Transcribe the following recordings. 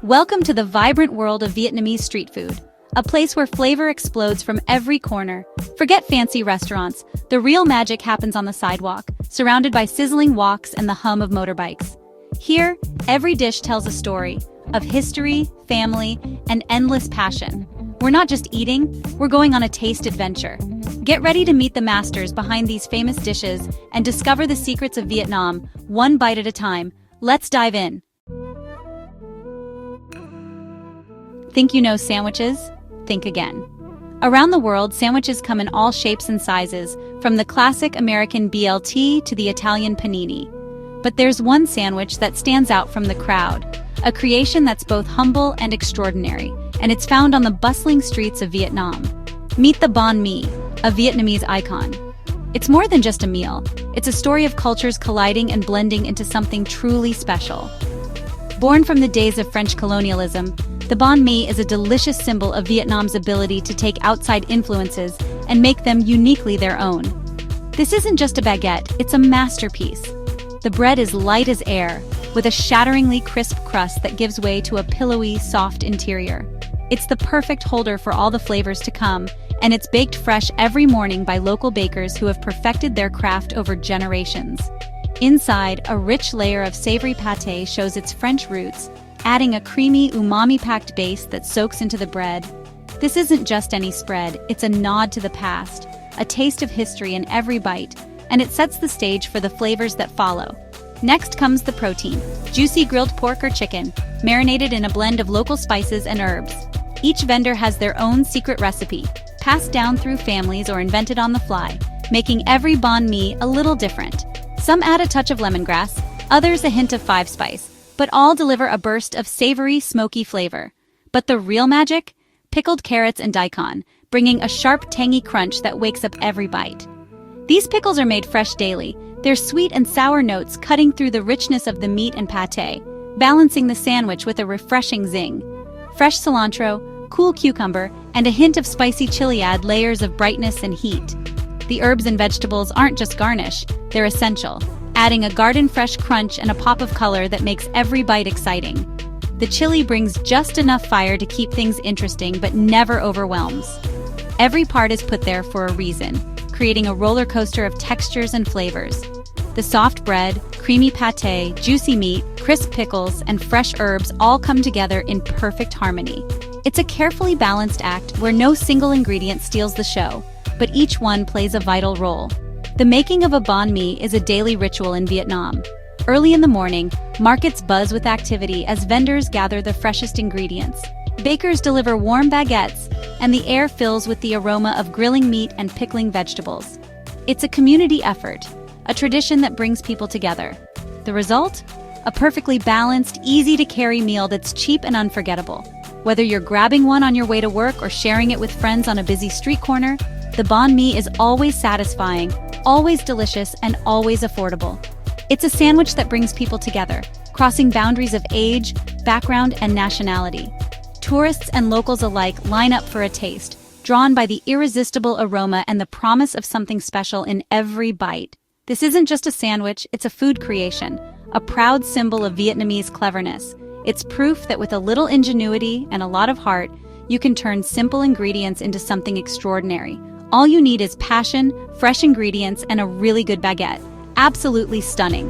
Welcome to the vibrant world of Vietnamese street food, a place where flavor explodes from every corner. Forget fancy restaurants, the real magic happens on the sidewalk, surrounded by sizzling woks and the hum of motorbikes. Here, every dish tells a story of history, family, and endless passion. We're not just eating, we're going on a taste adventure. Get ready to meet the masters behind these famous dishes and discover the secrets of Vietnam, one bite at a time. Let's dive in. Think you know sandwiches? Think again. Around the world, sandwiches come in all shapes and sizes, from the classic American BLT to the Italian panini. But there's one sandwich that stands out from the crowd, a creation that's both humble and extraordinary, and it's found on the bustling streets of Vietnam. Meet the banh mi, a Vietnamese icon. It's more than just a meal. It's a story of cultures colliding and blending into something truly special. Born from the days of French colonialism, the banh mi is a delicious symbol of Vietnam's ability to take outside influences and make them uniquely their own. This isn't just a baguette, it's a masterpiece. The bread is light as air, with a shatteringly crisp crust that gives way to a pillowy, soft interior. It's the perfect holder for all the flavors to come, and it's baked fresh every morning by local bakers who have perfected their craft over generations. Inside, a rich layer of savory pâté shows its French roots, adding a creamy, umami-packed base that soaks into the bread. This isn't just any spread, it's a nod to the past, a taste of history in every bite, and it sets the stage for the flavors that follow. Next comes the protein, juicy grilled pork or chicken, marinated in a blend of local spices and herbs. Each vendor has their own secret recipe, passed down through families or invented on the fly, making every banh mi a little different. Some add a touch of lemongrass, others a hint of five-spice, but all deliver a burst of savory, smoky flavor. But the real magic? Pickled carrots and daikon, bringing a sharp, tangy crunch that wakes up every bite. These pickles are made fresh daily, their sweet and sour notes cutting through the richness of the meat and pâté, balancing the sandwich with a refreshing zing. Fresh cilantro, cool cucumber, and a hint of spicy chili add layers of brightness and heat. The herbs and vegetables aren't just garnish, they're essential, adding a garden-fresh crunch and a pop of color that makes every bite exciting. The chili brings just enough fire to keep things interesting but never overwhelms. Every part is put there for a reason, creating a roller coaster of textures and flavors. The soft bread, creamy pâté, juicy meat, crisp pickles, and fresh herbs all come together in perfect harmony. It's a carefully balanced act where no single ingredient steals the show, but each one plays a vital role. The making of a banh mi is a daily ritual in Vietnam. Early in the morning, markets buzz with activity as vendors gather the freshest ingredients. Bakers deliver warm baguettes, and the air fills with the aroma of grilling meat and pickling vegetables. It's a community effort, a tradition that brings people together. The result? A perfectly balanced, easy-to-carry meal that's cheap and unforgettable. Whether you're grabbing one on your way to work or sharing it with friends on a busy street corner, the banh mi is always satisfying, always delicious, and always affordable. It's a sandwich that brings people together, crossing boundaries of age, background, and nationality. Tourists and locals alike line up for a taste, drawn by the irresistible aroma and the promise of something special in every bite. This isn't just a sandwich, it's a food creation, a proud symbol of Vietnamese cleverness. It's proof that with a little ingenuity and a lot of heart, you can turn simple ingredients into something extraordinary. All you need is passion, fresh ingredients, and a really good baguette. Absolutely stunning.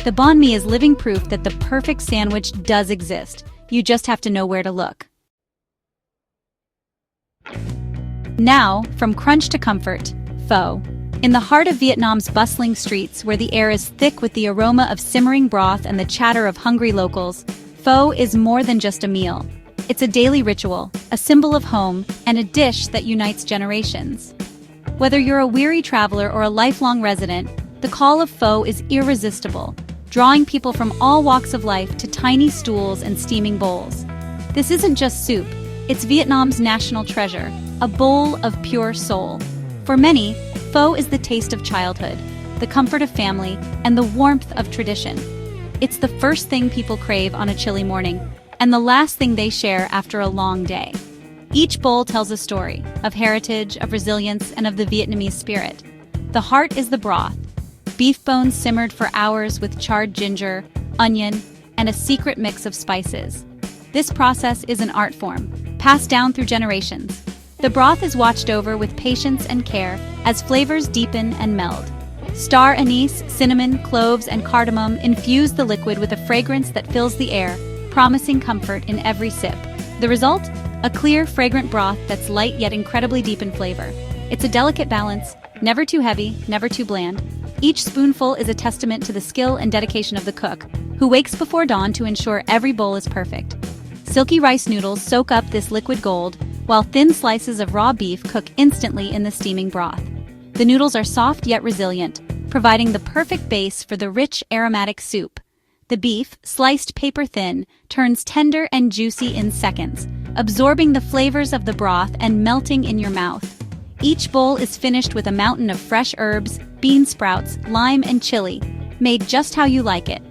The banh mi is living proof that the perfect sandwich does exist. You just have to know where to look. Now, from crunch to comfort, pho. In the heart of Vietnam's bustling streets, where the air is thick with the aroma of simmering broth and the chatter of hungry locals, pho is more than just a meal. It's a daily ritual, a symbol of home, and a dish that unites generations. Whether you're a weary traveler or a lifelong resident, the call of pho is irresistible, drawing people from all walks of life to tiny stools and steaming bowls. This isn't just soup, it's Vietnam's national treasure, a bowl of pure soul. For many, pho is the taste of childhood, the comfort of family, and the warmth of tradition. It's the first thing people crave on a chilly morning, and the last thing they share after a long day. Each bowl tells a story of heritage, of resilience, and of the Vietnamese spirit. The heart is the broth, beef bones simmered for hours with charred ginger, onion, and a secret mix of spices. This process is an art form, passed down through generations. The broth is watched over with patience and care as flavors deepen and meld. Star anise, cinnamon, cloves, and cardamom infuse the liquid with a fragrance that fills the air, promising comfort in every sip. The result? A clear, fragrant broth that's light yet incredibly deep in flavor. It's a delicate balance, never too heavy, never too bland. Each spoonful is a testament to the skill and dedication of the cook, who wakes before dawn to ensure every bowl is perfect. Silky rice noodles soak up this liquid gold, while thin slices of raw beef cook instantly in the steaming broth. The noodles are soft yet resilient, providing the perfect base for the rich, aromatic soup. The beef, sliced paper-thin, turns tender and juicy in seconds, absorbing the flavors of the broth and melting in your mouth. Each bowl is finished with a mountain of fresh herbs, bean sprouts, lime, and chili, made just how you like it.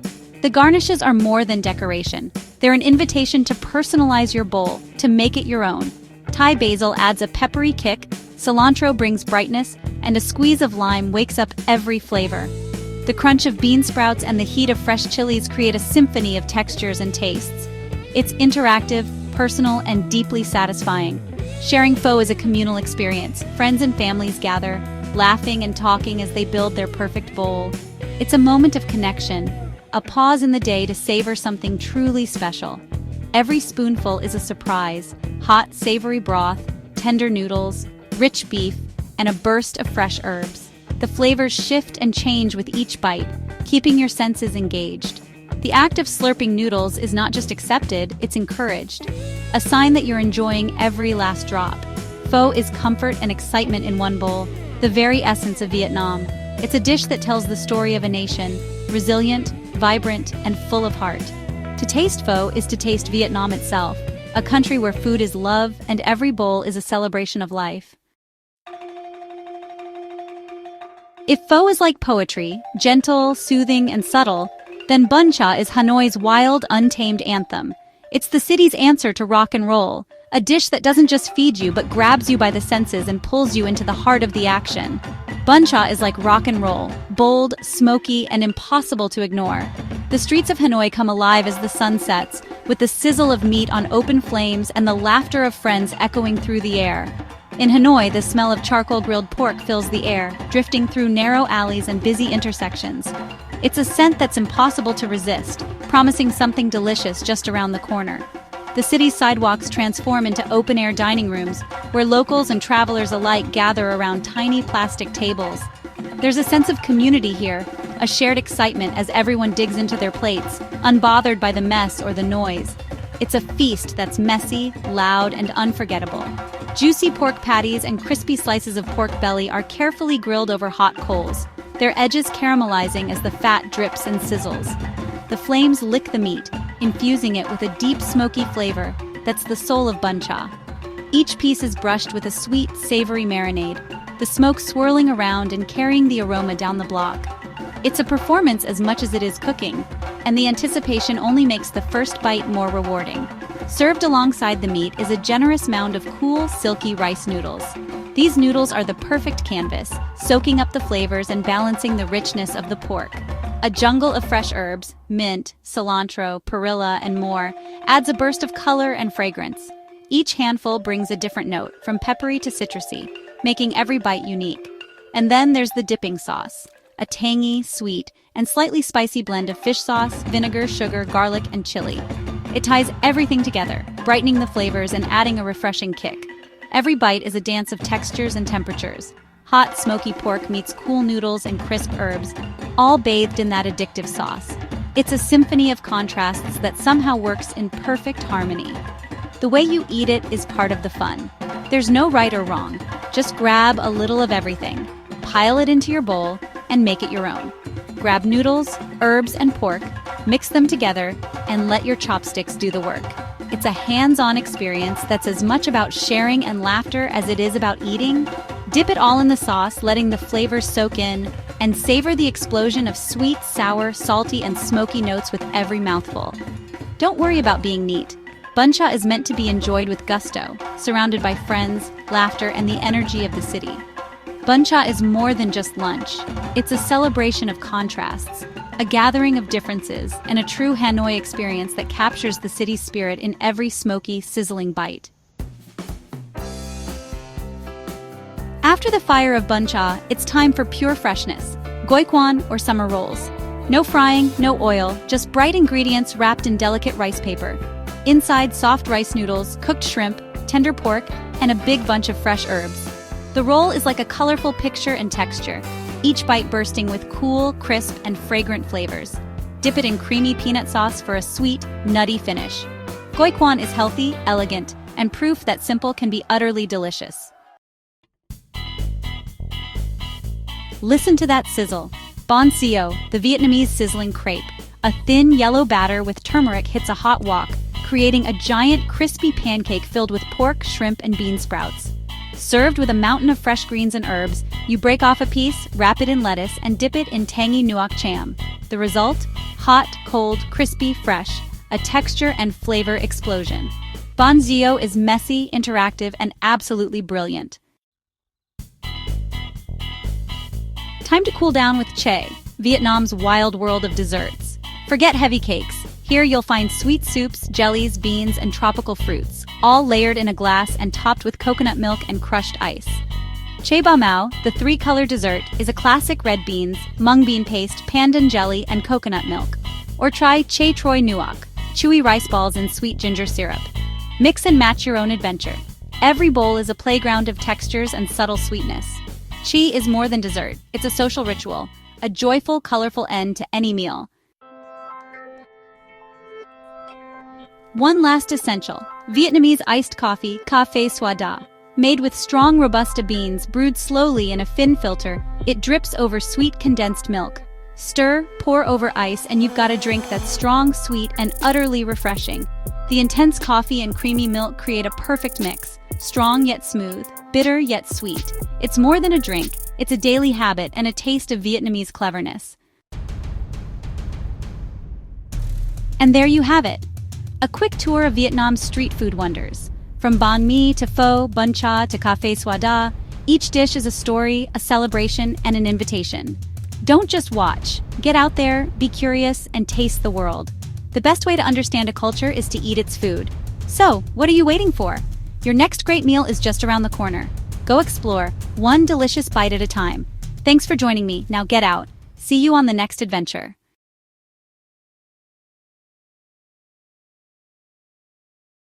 The garnishes are more than decoration. They're an invitation to personalize your bowl, to make it your own. Thai basil adds a peppery kick, cilantro brings brightness, and a squeeze of lime wakes up every flavor. The crunch of bean sprouts and the heat of fresh chilies create a symphony of textures and tastes. It's interactive, personal, and deeply satisfying. Sharing pho is a communal experience. Friends and families gather, laughing and talking as they build their perfect bowl. It's a moment of connection, a pause in the day to savor something truly special. Every spoonful is a surprise: hot, savory broth, tender noodles, rich beef, and a burst of fresh herbs. The flavors shift and change with each bite, keeping your senses engaged. The act of slurping noodles is not just accepted, it's encouraged, a sign that you're enjoying every last drop. Pho is comfort and excitement in one bowl, the very essence of Vietnam. It's a dish that tells the story of a nation, resilient, vibrant, and full of heart. To taste pho is to taste Vietnam itself, a country where food is love and every bowl is a celebration of life. If pho is like poetry, gentle, soothing, and subtle, then bun cha is Hanoi's wild, untamed anthem. It's the city's answer to rock and roll, a dish that doesn't just feed you but grabs you by the senses and pulls you into the heart of the action. Bun cha is like rock and roll, bold, smoky, and impossible to ignore. The streets of Hanoi come alive as the sun sets, with the sizzle of meat on open flames and the laughter of friends echoing through the air. In Hanoi, the smell of charcoal-grilled pork fills the air, drifting through narrow alleys and busy intersections. It's a scent that's impossible to resist, promising something delicious just around the corner. The city's sidewalks transform into open-air dining rooms, where locals and travelers alike gather around tiny plastic tables. There's a sense of community here, a shared excitement as everyone digs into their plates, unbothered by the mess or the noise. It's a feast that's messy, loud, and unforgettable. Juicy pork patties and crispy slices of pork belly are carefully grilled over hot coals, their edges caramelizing as the fat drips and sizzles. The flames lick the meat, infusing it with a deep smoky flavor that's the soul of bun cha. Each piece is brushed with a sweet, savory marinade, the smoke swirling around and carrying the aroma down the block. It's a performance as much as it is cooking, and the anticipation only makes the first bite more rewarding. Served alongside the meat is a generous mound of cool, silky rice noodles. These noodles are the perfect canvas, soaking up the flavors and balancing the richness of the pork. A jungle of fresh herbs, mint, cilantro, perilla, and more, adds a burst of color and fragrance. Each handful brings a different note, from peppery to citrusy, making every bite unique. And then there's the dipping sauce, a tangy, sweet, and slightly spicy blend of fish sauce, vinegar, sugar, garlic, and chili. It ties everything together, brightening the flavors and adding a refreshing kick. Every bite is a dance of textures and temperatures. Hot, smoky pork meets cool noodles and crisp herbs, all bathed in that addictive sauce. It's a symphony of contrasts that somehow works in perfect harmony. The way you eat it is part of the fun. There's no right or wrong. Just grab a little of everything, pile it into your bowl, and make it your own. Grab noodles, herbs, and pork, mix them together, and let your chopsticks do the work. It's a hands-on experience that's as much about sharing and laughter as it is about eating. Dip it all in the sauce, letting the flavors soak in, and savor the explosion of sweet, sour, salty, and smoky notes with every mouthful. Don't worry about being neat. Bun cha is meant to be enjoyed with gusto, surrounded by friends, laughter, and the energy of the city. Bun cha is more than just lunch. It's a celebration of contrasts, a gathering of differences and a true Hanoi experience that captures the city's spirit in every smoky, sizzling bite. After the fire of bun cha, it's time for pure freshness, goi kwan or summer rolls. No frying, no oil, just bright ingredients wrapped in delicate rice paper. Inside, soft rice noodles, cooked shrimp, tender pork, and a big bunch of fresh herbs. The roll is like a colorful picture and texture, each bite bursting with cool, crisp, and fragrant flavors. Dip it in creamy peanut sauce for a sweet, nutty finish. Goi kwan is healthy, elegant, and proof that simple can be utterly delicious. Listen to that sizzle. Bánh xèo, the Vietnamese sizzling crepe. A thin yellow batter with turmeric hits a hot wok, creating a giant crispy pancake filled with pork, shrimp, and bean sprouts. Served with a mountain of fresh greens and herbs, you break off a piece, wrap it in lettuce, and dip it in tangy nuoc cham. The result? Hot, cold, crispy, fresh. A texture and flavor explosion. Bánh xèo is messy, interactive, and absolutely brilliant. Time to cool down with Che, Vietnam's wild world of desserts. Forget heavy cakes. Here you'll find sweet soups, jellies, beans, and tropical fruits, all layered in a glass and topped with coconut milk and crushed ice. Che ba mao, the three-color dessert, is a classic red beans, mung bean paste, pandan jelly, and coconut milk. Or try Che Troi Nuoc, chewy rice balls in sweet ginger syrup. Mix and match your own adventure. Every bowl is a playground of textures and subtle sweetness. Chi is more than dessert, it's a social ritual, a joyful, colorful end to any meal. One last essential, Vietnamese iced coffee, café soi da. Made with strong Robusta beans brewed slowly in a fin filter, it drips over sweet condensed milk. Stir, pour over ice, and you've got a drink that's strong, sweet, and utterly refreshing. The intense coffee and creamy milk create a perfect mix, strong yet smooth, bitter yet sweet. It's more than a drink, it's a daily habit and a taste of Vietnamese cleverness. And there you have it, a quick tour of Vietnam's street food wonders. From banh mi to pho, bun cha to café soi da, each dish is a story, a celebration, and an invitation. Don't just watch. Get out there, be curious, and taste the world. The best way to understand a culture is to eat its food. So, what are you waiting for? Your next great meal is just around the corner. Go explore, one delicious bite at a time. Thanks for joining me. Now get out. See you on the next adventure.